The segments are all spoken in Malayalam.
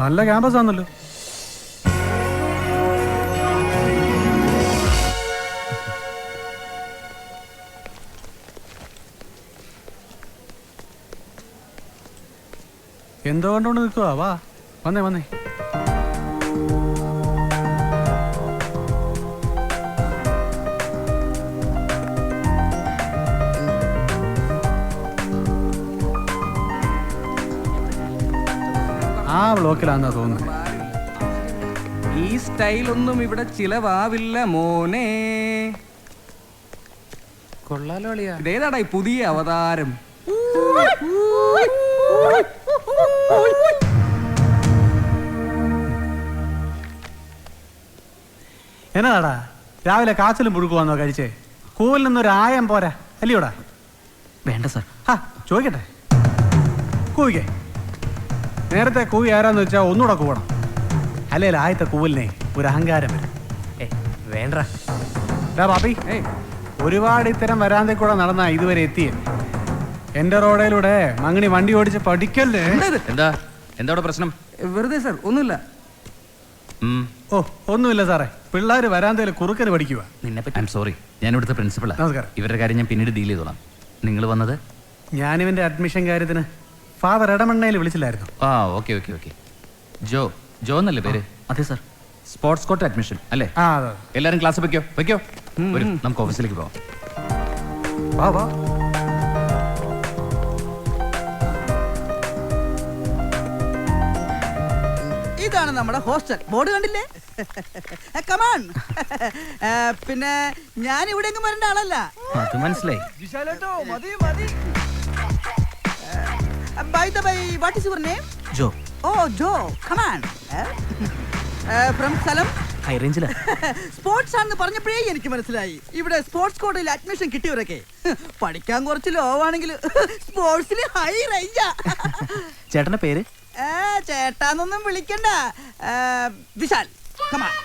നല്ല ക്യാമ്പസ് ആണല്ലോ. എന്തോ കണ്ടോണ്ട് നിൽക്കുക? വാ, വന്നേ വന്നേ. ആ ബ്ലോക്കിലാണെന്നാ തോന്നുന്നത്. ഈ സ്റ്റൈലൊന്നും ഇവിടെ ചിലവാവില്ല മോനെ. കൊള്ളാലോ അളിയാ. ഇതേതാടാ ഈ പുതിയ അവതാരം? എന്നതാടാ രാവിലെ കാച്ചിലും പുഴുക്കുവാന്നോ കഴിച്ചേ? കൂവിൽ നിന്നൊരു ആയം പോരാ അല്ലയോടാ? വേണ്ട സാർ. ഹാ ചോദിക്കട്ടെ, കൂവിക്കേ. നേരത്തെ കൂവി ആരാന്ന് വെച്ചാൽ ഒന്നുകൂടെ കൂവണം. അല്ലെങ്കിൽ ആയത്തെ കൂവലിനെ ഒരു അഹങ്കാരം വരും. വേണ്ട ബാബി, ഒരുപാട് ഇത്തരം വരാന്തേ കൂടെ നടന്നാ ഇതുവരെ എത്തിയേ. എന്റെ റോഡിലൂടെ മങ്ങണി വണ്ടി ഓടിച്ച് പഠിക്കല്ലേ. എന്താ എന്താ പ്രശ്നം? വെറുതെ സാർ, ഒന്നുമില്ല. ഓ ഒന്നുമില്ല സാറേ, പിള്ളേര് വരാന്തയിൽ കുറുക്കന് പഠിക്കുക. നിന്നെപ്പറ്റി ഐ എം സോറി. ഞാൻ ഇവിടുത്തെ പ്രിൻസിപ്പളാണ്. നമസ്കാരം. ഇവരുടെ കാര്യം ഞാൻ പിന്നീട് ഡീൽ ചെയ്തോളാം. നിങ്ങൾ വന്നത്? ഞാനിവന്റെ അഡ്മിഷൻ കാര്യത്തിന് ഫാദർ ഇടമണ്ണയിൽ വിളിച്ചില്ലായിരുന്നു. ആ ഓക്കെ ഓക്കെ ഓക്കെ. ജോ എന്നല്ലേ പേര്? അതെ സാർ. സ്പോർട്സ് കോട്ട് അഡ്മിഷൻ അല്ലേ? ആ അതെ. എല്ലാരും ക്ലാസ് വെക്കോ. വരൂ, നമുക്ക് ഓഫീസിലേക്ക് പോവാം. വാ വാ. ഇതാണ് നമ്മുടെ ഹോസ്റ്റൽ. ബോർഡ് കണ്ടില്ലേ? കമാൺ. പിന്നെ ഞാൻ ഇവിടെ എങ്ങും വരേണ്ട ആളല്ല. അത് മനസ്സിലായി. By the way, what is your name? Joe. Oh, Joe. Come on. From സ്ഥലം? ഹൈ റേഞ്ചിലാ. സ്പോർട്സ് ആണെന്ന് പറഞ്ഞപ്പോഴേ എനിക്ക് മനസ്സിലായി. ഇവിടെ സ്പോർട്സ് കോട്ടയിൽ അഡ്മിഷൻ കിട്ടിയവരൊക്കെ പഠിക്കാൻ കുറച്ച് ലോ ആണെങ്കിൽ സ്പോർട്സിൽ ഹൈ റേഞ്ചാ. ചേട്ടന്റെ പേര്? ചേട്ടാന്നൊന്നും വിളിക്കണ്ട. വിശാൽ. Come on.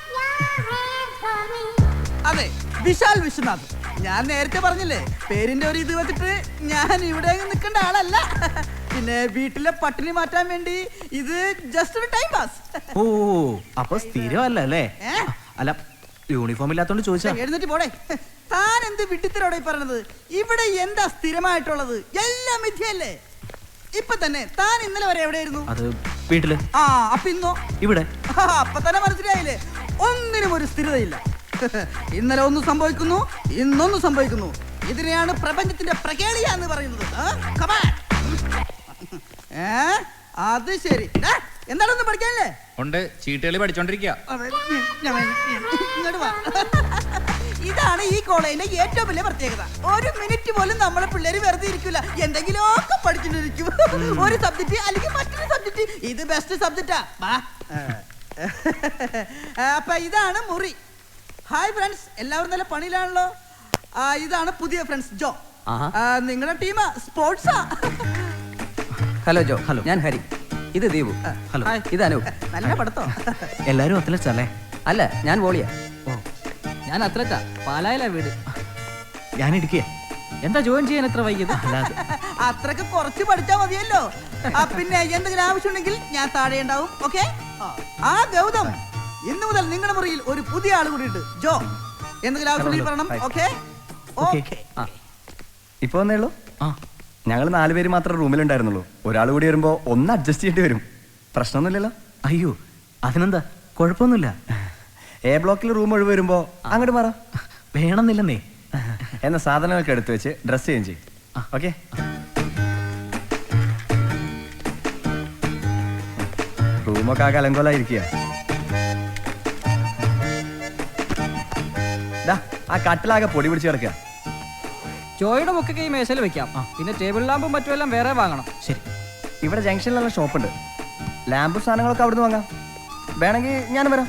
അതെ, വിശാൽ വിശ്വനാഥ്. ഞാൻ നേരത്തെ പറഞ്ഞില്ലേ, പേരിന്റെ ഒരു ഇത് വെച്ചിട്ട് ഞാൻ ഇവിടെ നിൽക്കേണ്ട ആളല്ല. പിന്നെ വീട്ടിലെ പട്ടിണി മാറ്റാൻ വേണ്ടി ഇത് ജസ്റ്റ് ഒരു ടൈം പാസ്. ഓ അപ്പൊ സ്ഥിരമല്ല അല്ലേ? അല്ല, യൂണിഫോം ഇല്ലാത്തോണ്ട് ചോദിച്ചാ. എഴുന്നേറ്റ് പോടെ. താൻ എന്ത് വിട്ടിത്തരോടെ പറഞ്ഞത്? ഇവിടെ എന്താ സ്ഥിരമായിട്ടുള്ളത്? എല്ലാം മിഥ്യയല്ലേ. ഇപ്പൊ തന്നെ താൻ ഇന്നലെ വരെ എവിടെയായിരുന്നു? അത് വീട്ടില്. ആ അപ്പൊ ഇന്നോ? ഇവിടെ. അപ്പൊ തന്നെ മനസ്സിലായില്ലേ, ഒന്നിനും ഒരു സ്ഥിരതയില്ല. ഇന്നലെ ഒന്ന് സംഭവിക്കുന്നു, ഇന്നൊന്ന് സംഭവിക്കുന്നു. ഇതിനെയാണ് പ്രപഞ്ചത്തിന്റെ പ്രകേളിയ എന്ന് പറയുന്നത്. അത് ശരി. എന്താണൊന്നും പഠിക്കാനല്ലേ? ഉണ്ട്, ചീട്ടുകളി പഠിച്ചോണ്ടിരിക്കുക. ഇങ്ങോട്ട് വാ. ഇതാണ് ഈ കോളേജിലെ ഏറ്റവും വലിയ പ്രത്യേകത. ഒരു മിനിറ്റ് പോലും നമ്മളെ പിള്ളേര് വെറുതെ ഇരിക്കില്ല, എന്തെങ്കിലുമൊക്കെ പഠിച്ചിട്ടിരിക്കും. ഒരു സബ്ജക്ട് അല്ലെങ്കിൽ മറ്റൊരു സബ്ജക്ട്. ഇത് ബെസ്റ്റ് സബ്ജക്റ്റാ. അപ്പൊ ഇതാണ് മുറി. ഹായ് ഫ്രണ്ട്സ്, എല്ലാവരും നല്ല പണിയിലാണല്ലോ. ഇതാണ് പുതിയ ഫ്രണ്ട്സ് ജോ. നിങ്ങളുടെ ടീം സ്പോർട്സാ. ഹലോ ജോ. ഹലോ, ഞാൻ ഹരി. ഇത് ദീപു. ഹലോ, ഇത് അനൂപ്. നല്ല പഠിത്തോ. എല്ലാരും അത്ലറ്റ്സ് അല്ലേ? അല്ല, ഞാൻ വോളിയാ. ഞാൻ അത്ലറ്റാ. പാലായിലാ വീട്. ഞാൻ ഇടുക്കിയ. എന്താ ജോയിൻ ചെയ്യാൻ എത്ര വൈകിയത്? അല്ലാതെ അത്രക്ക് കുറച്ച് പഠിച്ചാ മതിയല്ലോ. പിന്നെ എന്തെങ്കിലും ആവശ്യമുണ്ടെങ്കിൽ ഞാൻ താഴെ ഉണ്ടാവും. ഓക്കെ. ഗൗതം, ഇന്നു മുതൽ നിങ്ങളുടെ മുറിയിൽ ഒരു പുതിയ ആൾ കൂടി ഉണ്ട്. ജോ, എന്തെങ്കിലും ആവശ്യമുണ്ടെങ്കിൽ പറയണം. Okay okay. ഇപ്പൊ വന്നേ ഉള്ളൂ. ഞങ്ങൾ 4 പേര് മാത്രം റൂമിലുണ്ടായിരുന്നുള്ളൂ. ഒരാൾ കൂടി വരുമ്പോ ഒന്ന് അഡ്ജസ്റ്റ് ചെയ്യേണ്ടി വരും. പ്രശ്നമൊന്നുമില്ലല്ലോ? അയ്യോ അതിനെന്താ, കുഴപ്പമൊന്നുമില്ല. എ ബ്ലോക്കിൽ റൂം ഒഴിവ് വരുമ്പോ അങ്ങോട്ട് മാറാം. വേണമെന്നില്ലെന്നേ. എന്ന സാധനങ്ങളൊക്കെ എടുത്തു വെച്ച് ഡ്രസ് ചേഞ്ച് ചെയ്യും. ഓക്കെ. റൂമൊക്കെ ആ കലങ്കോലായിരിക്കുക. ആ കട്ടിലാകെ പൊടി പിടിച്ച് കിടക്കുക. ജോയുടെ ബുക്കൊക്കെ ഈ മേശയിൽ വെക്കാം. പിന്നെ ടേബിൾ ലാമ്പും മറ്റുമെല്ലാം വേറെ വാങ്ങണം. ശരി. ഇവിടെ ജംഗ്ഷനിലുള്ള ഷോപ്പുണ്ട്. ലാമ്പും സാധനങ്ങളൊക്കെ അവിടുന്ന് വാങ്ങാം. വേണമെങ്കിൽ ഞാൻ വരാം.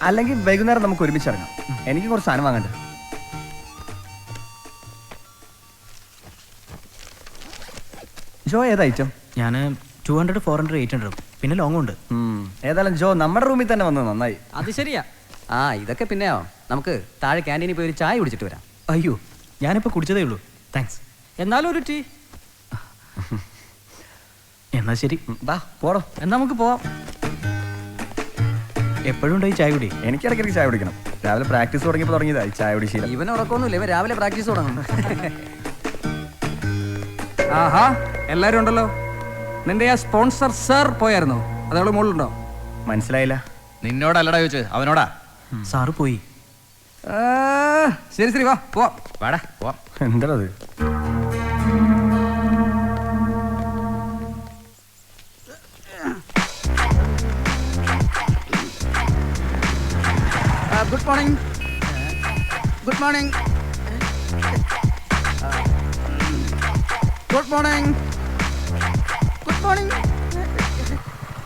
അല്ലെങ്കിൽ വൈകുന്നേരം നമുക്ക് ഒരുമിച്ച് ഇറങ്ങാം. എനിക്ക് കുറച്ച് സാധനം വാങ്ങണ്ട. ജോ ഏത് ഐറ്റം? ഞാൻ 200, 400, 800 പിന്നെ ലോങ് ഉണ്ട്. ഏതായാലും ജോ നമ്മുടെ റൂമിൽ തന്നെ വന്നത് നന്നായി. അത് ശരിയാ. ഇതൊക്കെ പിന്നെയോ, നമുക്ക് താഴെ ക്യാൻറ്റീനിൽ പോയി ഒരു ചായ കുടിച്ചിട്ട് വരാം. അയ്യോ, ഞാനിപ്പോ കുടിച്ചതേ ഉള്ളൂ. താങ്ക്സ്. എന്നാലും ഒരു ടീ. എന്നാ ശരി. വാ പോടോ. എന്നാ നമുക്ക് പോവാം. എപ്പോഴും ഉണ്ടായി ചായ കുടി. എനിക്ക് ഇടയ്ക്കിടയ്ക്ക് ചായ കുടിക്കണം. രാവിലെ പ്രാക്ടീസ് തുടങ്ങിയപ്പോൾ തുടങ്ങിയതായി ചായ കുടി ശീലം. ഇവൻ ഉറക്കൊന്നുമില്ല, ഇവൻ രാവിലെ പ്രാക്ടീസ് തുടങ്ങും. ആഹാ, എല്ലാരും ഉണ്ടല്ലോ. നിന്റെ ആ സ്പോൺസർ സർ പോയായിരുന്നോ? അതവള് മുകളിലുണ്ടോ? മനസ്സിലായില്ല. നിന്നോടല്ലടാ ചോദിച്ചത്, അവനോടാ. സാറ് പോയി. ശരി ശരി, വാ പോവാം. വാടാ പോവാം. എന്താ അത്? Good morning. Good morning. Good morning. Good morning.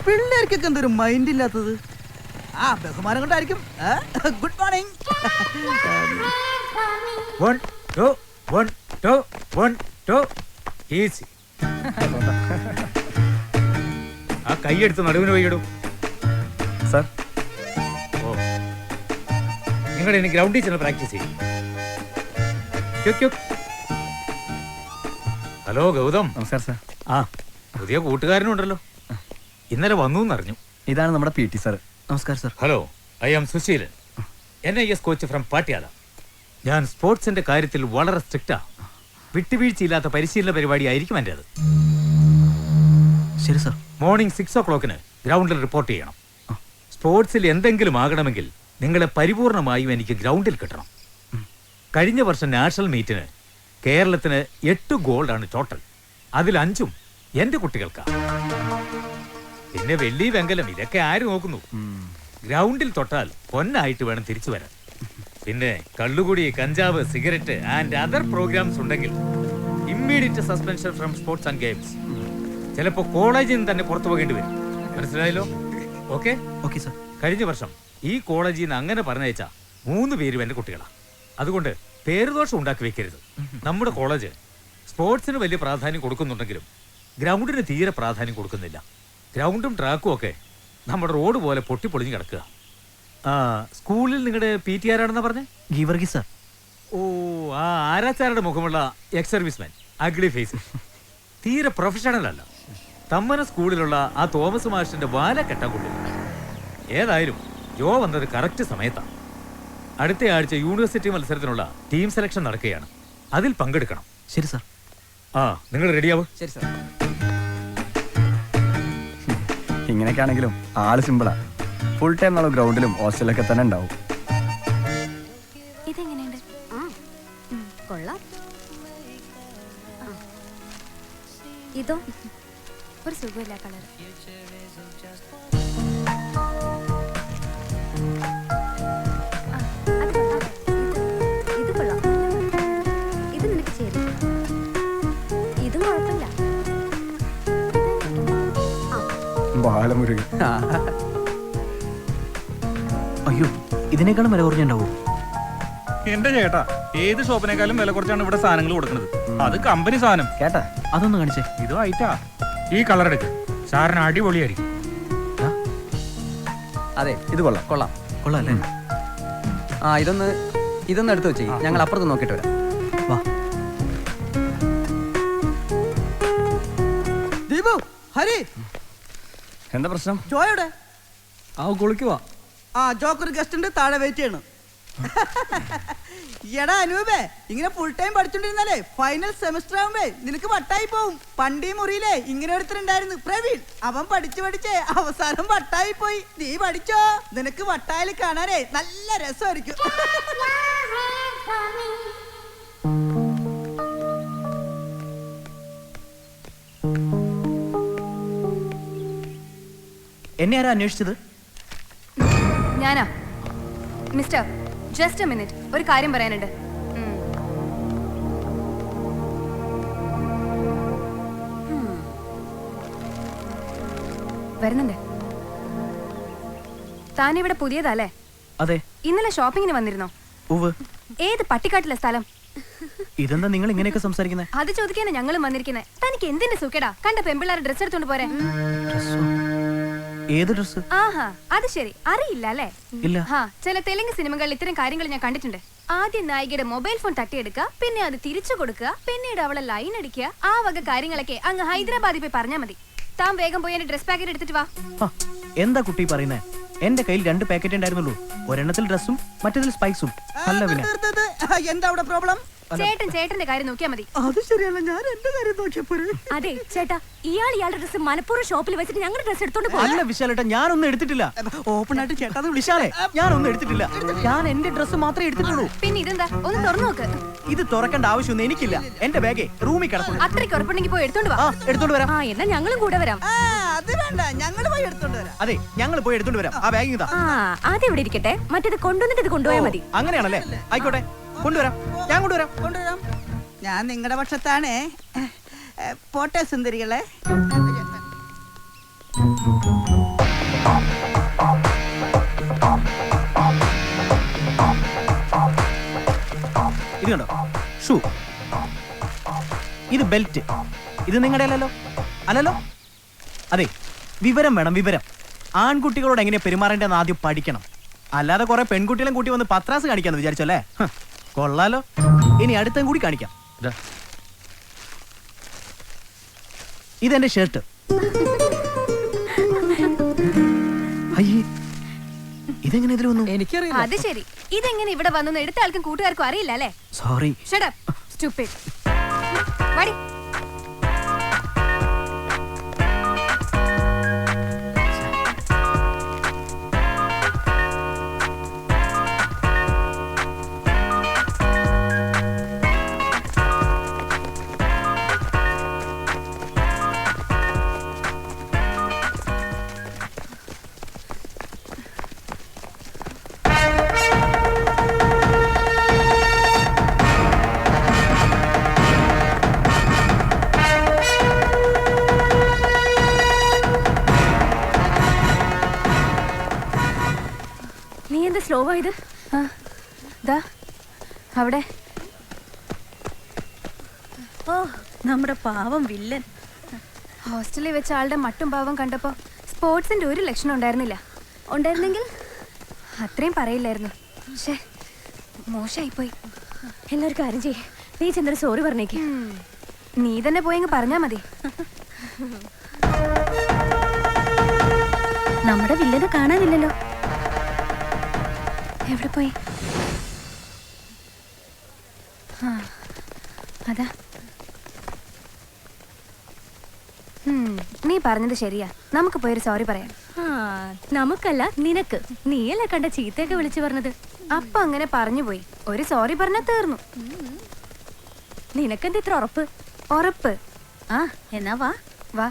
പിള്ളേർക്കൊക്കെ എന്തൊരു മൈൻഡ് ഇല്ലാത്തത്. ആ ബഹുമാനം കൊണ്ടായിരിക്കും. Good morning. 1 2 1 2 1 2 ഈസി. ആ കൈയെടുത്ത് നടുവിന് വൈകിടും. സാർ, ഓ, നിങ്ങൾ ഇനി ഗ്രൗണ്ടിൽ ചെന്ന് പ്രാക്ടീസ് ചെയ്യും. ഹലോ ഗൗതം. നമസ്കാരം സാർ. ആ, പുതിയ കൂട്ടുകാരനുണ്ടല്ലോ, ഇന്നലെ വന്നു എന്നറിഞ്ഞു. ഇതാണ് നമ്മുടെ PT സാർ. നമസ്കാരം സാർ. Hello, I am Susheelan, NIS coach from Patiala. ഞാൻ സ്പോർട്സിന്റെ കാര്യത്തിൽ വളരെ സ്ട്രിക്റ്റാ. വിട്ടുവീഴ്ചയില്ലാത്ത പരിശീലന പരിപാടി ആയിരിക്കും എൻ്റെ അത്. ശരി സാർ. മോർണിംഗ് 6 o'clock ഗ്രൗണ്ടിൽ റിപ്പോർട്ട് ചെയ്യണം. സ്പോർട്സിൽ എന്തെങ്കിലും ആകണമെങ്കിൽ നിങ്ങളെ പരിപൂർണമായും എനിക്ക് ഗ്രൗണ്ടിൽ കിട്ടണം. കഴിഞ്ഞ വർഷം നാഷണൽ മീറ്റിന് കേരളത്തിന് 8 ഗോൾഡാണ് ടോട്ടൽ. അതിൽ 5ഉം എൻ്റെ കുട്ടികൾക്കാണ്. പിന്നെ വെള്ളി വെങ്കലം ഇതൊക്കെ ആര് നോക്കുന്നു? ഗ്രൗണ്ടിൽ തൊട്ടാൽ പൊന്നായിട്ട് വേണം തിരിച്ചു വരാൻ. പിന്നെ കള്ളുകുടി, കഞ്ചാവ്, സിഗരറ്റ് ആൻഡ് അതർ പ്രോഗ്രാംസ് ഉണ്ടെങ്കിൽ immediate suspension from sports and games. ചിലപ്പോൾ കോളേജിൽ നിന്ന് തന്നെ പുറത്തു പോകേണ്ടി വരും. മനസ്സിലായല്ലോ? Okay okay sir. കഴിഞ്ഞ വർഷം ഈ കോളേജിൽ നിന്ന് അങ്ങനെ പറഞ്ഞയച്ച 3 പേരും എൻ്റെ കുട്ടികളാണ്. അതുകൊണ്ട് പേരുദോഷം ഉണ്ടാക്കി വെക്കരുത്. നമ്മുടെ കോളേജ് സ്പോർട്സിന് വലിയ പ്രാധാന്യം കൊടുക്കുന്നുണ്ടെങ്കിലും ഗ്രൗണ്ടിന് തീരെ പ്രാധാന്യം കൊടുക്കുന്നില്ല. ഗ്രൗണ്ടും ട്രാക്കും ഒക്കെ നമ്മുടെ റോഡ് പോലെ പൊട്ടിപ്പൊളിഞ്ഞ് കിടക്കുക. ആ, സ്കൂളിൽ നിങ്ങളുടെ PT ആരാണെന്നാ പറഞ്ഞേ? ഗീവർഗി സാർ. ഓ, ആ ആരാച്ചാരുടെ മുഖമുള്ള എക്സ് സർവീസ്മാൻ, അഗ്ലി ഫേസ്. തീരെ പ്രൊഫഷണൽ അല്ല. തമ്മന സ്കൂളിലുള്ള ആ തോമസ് മാഷിന്റെ വാല കെട്ടാൻ കൊള്ളില്ല. ഏതായാലും ജോ വന്നത് കറക്റ്റ് സമയത്താണ്. അടുത്ത ആഴ്ച യൂണിവേഴ്സിറ്റി മത്സരത്തിനുള്ള ടീം സെലക്ഷൻ നടക്കുകയാണ്. അതിൽ പങ്കെടുക്കണം. ശരി സാർ. ആ, നിങ്ങൾ റെഡിയാവും? ശരി സാർ. ഇങ്ങനെയൊക്കെ ആണെങ്കിലും ആള് സിമ്പിളാ. ഫുൾ ടൈം നമ്മൾ ഗ്രൗണ്ടിലും ഹോസ്റ്റലിലൊക്കെ തന്നെ ഉണ്ടാവും. ഇതെങ്ങനെയുണ്ട്? കൊള്ളാം. ഇതോ ഒരു സുഖമില്ല കളർ. ഇത് കൊള്ളാം. ഇത് നിനക്ക് ചേരും. ഇതും കുഴപ്പമില്ല. ബാലമുരുകൻ. അയ്യോ, ഇതിനേക്കാളും വില കുറഞ്ഞുണ്ടാവോ? എന്റെ ചേട്ടാ, ഏത് ഷോപ്പിനേക്കാളും വില കുറച്ചാണ് ഇവിടെ സാധനങ്ങൾ കൊടുക്കുന്നത്. അത് കമ്പനി സാധനം. കേട്ടാ? അതൊന്ന് കാണിച്ചേ. ഇത് ആയിട്ടാ. ഈ കളർ എടുക്ക്, സാറിന് അടിപൊളിയായിരിക്കും. അതെ, ഇത് കൊള്ളാം. കൊള്ളാം. കൊള്ളാം അല്ലേ? ആ, ഇതൊന്ന് എടുത്തു വെച്ചേ, ഞങ്ങൾ അപ്പുറത്ത് നോക്കിയിട്ട് വരാം. വാ. ദീപു, ഹരി, എന്താ പ്രശ്നം? ജോയുടെ. ആ, കുളിക്കുവാ. ആ, ജോക്കൊരു ഗസ്റ്റ് ഉണ്ട്, താഴെ വെയിറ്റ് ചെയ്യണം. എടാ അനൂപേ, ഇങ്ങനെ ഫുൾ ടൈം പഠിച്ചോണ്ടിരുന്നാലേ ഫൈനൽ സെമിസ്റ്റർ ആവുമ്പേ നിനക്ക് വട്ടായി പോവും. പണ്ടീ മുറിയിലേ ഇങ്ങനെ ഒരുത്തരുണ്ടായിരുന്നു, പ്രവീൺ. അവൻ പഠിച്ചു പഠിച്ചേ അവസാനം വട്ടായി പോയി. നീ പഠിച്ചോ, നിനക്ക് വട്ടായാലും കാണാനേ നല്ല രസമായിരിക്കും. എന്നെ ആരാ അന്വേഷിച്ചത്? ഞാനാ. മിസ്റ്റർ, ജസ്റ്റ് എ മിനിറ്റ്, ഒരു കാര്യം പറയാനുണ്ട്. വരുന്നുണ്ട്. താനിവിടെ പുതിയതല്ലേ? അതെ. ഇന്നലെ ഷോപ്പിങ്ങിന് വന്നിരുന്നോ? ഉവ്. ഏത് പട്ടിക്കാട്ടിലെ സ്ഥലം? ഇതെന്താ നിങ്ങൾ ഇങ്ങനെയൊക്കെ സംസാരിക്കുന്നത്? അത് ചോദിക്കാനാ ഞങ്ങളും വന്നിരിക്കുന്നത്. തനിക്ക് എന്തിന്റെ സുഖേടാ? കണ്ട പെമ്പിള്ളാരെ ഡ്രസ് എടുത്തോണ്ട് പോരെ. ഏത് ഡ്രസ്? ആഹാ, അത് ശരി, അറിയില്ല അല്ലേ? ഇല്ല. ഹാ, ചില തെലുങ്ക് സിനിമകളിൽ ഇത്തരം കാര്യങ്ങൾ ഞാൻ കണ്ടിട്ടുണ്ട്. ആദ്യം നായികയുടെ മൊബൈൽ ഫോൺ തട്ടിയെടുക്കുക, പിന്നെ അത് തിരിച്ചു കൊടുക്കുക, പിന്നീട് അവളെ ലൈൻ അടിക്കുക. ആ വക കാര്യങ്ങളൊക്കെ അങ്ങ് ഹൈദരാബാദിൽ പോയി പറഞ്ഞാൽ മതി. താൻ വേഗം പോയി എന്റെ ഡ്രസ് പാക്കറ്റ് എടുത്തിട്ട് വാ. ആ, എന്താ കുട്ടി പറയുന്നേ? എന്റെ കയ്യിൽ 2 പാക്കറ്റ് ഉണ്ടായിരുന്നുള്ളൂ. ഒരെണ്ണത്തിൽ ഡ്രസ്സും മറ്റേതിൽ സ്പൈസും. അല്ല പിന്നെ എന്താ അവിടെ പ്രോബ്ലം? ചേട്ടന്റെ കാര്യം നോക്കിയാ മതി. അത് ശരിയല്ല, ഞാൻ എന്റെ കാര്യം നോക്കിയപ്പോഴേ. അതെ ചേട്ടാ, ഇയാളുടെ ഡ്രസ് മനഃപൂർവ്വം ഷോപ്പിൽ വെച്ചിട്ട് ഞങ്ങളുടെ ഡ്രസ് എടുത്തോണ്ട് പോയി. അല്ല വിശാലേട്ടാ, ഞാനൊന്നും എടുത്തിട്ടില്ല. ഓപ്പൺ ആയിട്ട് ചേട്ടാ വിശാലേ, ഞാനൊന്നും എടുത്തിട്ടില്ല. ഞാൻ എന്റെ ഡ്രസ് മാത്രമേ എടുത്തിട്ടുള്ളൂ. പിന്നെ ഇതെന്താ? ഒന്ന് തുറന്നു നോക്ക്. ഇത് തുറക്കേണ്ട ആവശ്യമൊന്നും എനിക്കില്ല. എന്റെ ബാഗേ റൂമിൽ കിടക്കുന്നു. അത്രയ്ക്ക് ഉറപ്പുണ്ടെങ്കിൽ പോയി എടുത്തോണ്ട് വാ. ആ, എടുത്തോണ്ട് വരാം. ആ എന്നാ ഞങ്ങളും കൂടെ വരാം. അത് വേണ്ട, ഞങ്ങൾ പോയി എടുത്തോണ്ട് വരാം. അതെ, ഞങ്ങൾ പോയി എടുത്തോണ്ട് വരാം. ആ ബാഗ് ഇതാ. ആ അതെവിടെ ഇരിക്കട്ടെ, മറ്റേത് കൊണ്ടുവന്നിട്ട് ഇത് കൊണ്ടുപോയാൽ മതി. അങ്ങനെയാണല്ലേ? ആയിക്കോട്ടെ, കൊണ്ടുവരാം. ഞാൻ കൊണ്ടുവരാം. കൊണ്ടുവരാം. ഞാൻ നിങ്ങളുടെ പക്ഷത്താണേ. പോട്ടെ സുന്ദരികളെ. ഇത് കണ്ടോ, ഷൂ. ഇത് ബെൽറ്റ്. ഇത് നിങ്ങളുടെ അല്ലല്ലോ? അല്ലല്ലോ. അതെ, വിവരം വേണം, വിവരം. ആൺകുട്ടികളോട് എങ്ങനെ പെരുമാറേണ്ടതെന്ന് ആദ്യം പഠിക്കണം. അല്ലാതെ കുറെ പെൺകുട്ടികളെ കൂട്ടി വന്ന് പത്രാസ് കാണിക്കാന്ന് വിചാരിച്ചല്ലേ? കൊള്ളാലോ. ഇനി അടുത്തും കൂടി കാണിക്കാം. ഇതാ. ഇതെന്റെ ഷർട്ട്. അയ്യേ, ഇതെങ്ങനെ ഇതിൽ വന്നു? എനിക്കറിയില്ല. അത് ശരി. ഇതെങ്ങനെ ഇവിടെ വന്നു എടുത്ത ആൾക്കും കൂട്ടുകാർക്കും അറിയില്ല അല്ലേ? സോറി. Shut up, stupid. വാടി. നീ എന്താ സ്ലോ ആയത്? ദാ അവിടെ. ഓ നമ്മുടെ പാവം വില്ലൻ. ഹോസ്റ്റലിൽ വെച്ച ആളുടെ മട്ടും ഭാവം കണ്ടപ്പോ സ്പോർട്സിന്റെ ഒരു ലക്ഷണം ഉണ്ടായിരുന്നില്ല. ഉണ്ടായിരുന്നെങ്കിൽ അത്രയും പറയില്ലായിരുന്നു. പക്ഷേ മോശമായിപ്പോയി. എന്നൊരു കാര്യം ചെയ്യേ, നീ ചെന്നൊരു സോറി പറഞ്ഞേക്ക്. നീ തന്നെ പോയെങ്കിൽ പറഞ്ഞാ മതി. നമ്മുടെ വില്ലനെ കാണാനില്ലല്ലോ. എവിടെ പോയി? അതാ. നീ പറഞ്ഞത് ശരിയാ. നമുക്ക് പോയൊരു സോറി പറയാം. ആ നമുക്കല്ല, നിനക്ക്. നീയല്ലേ കണ്ട ചീത്തയൊക്കെ വിളിച്ചു പറഞ്ഞത്. അപ്പൊ അങ്ങനെ പറഞ്ഞു പോയി. ഒരു സോറി പറഞ്ഞാ തീർന്നു. നിനക്കെന്താ ഇത്ര ഉറപ്പ്? ഉറപ്പ്. ആ എന്നാ വാ. വാ.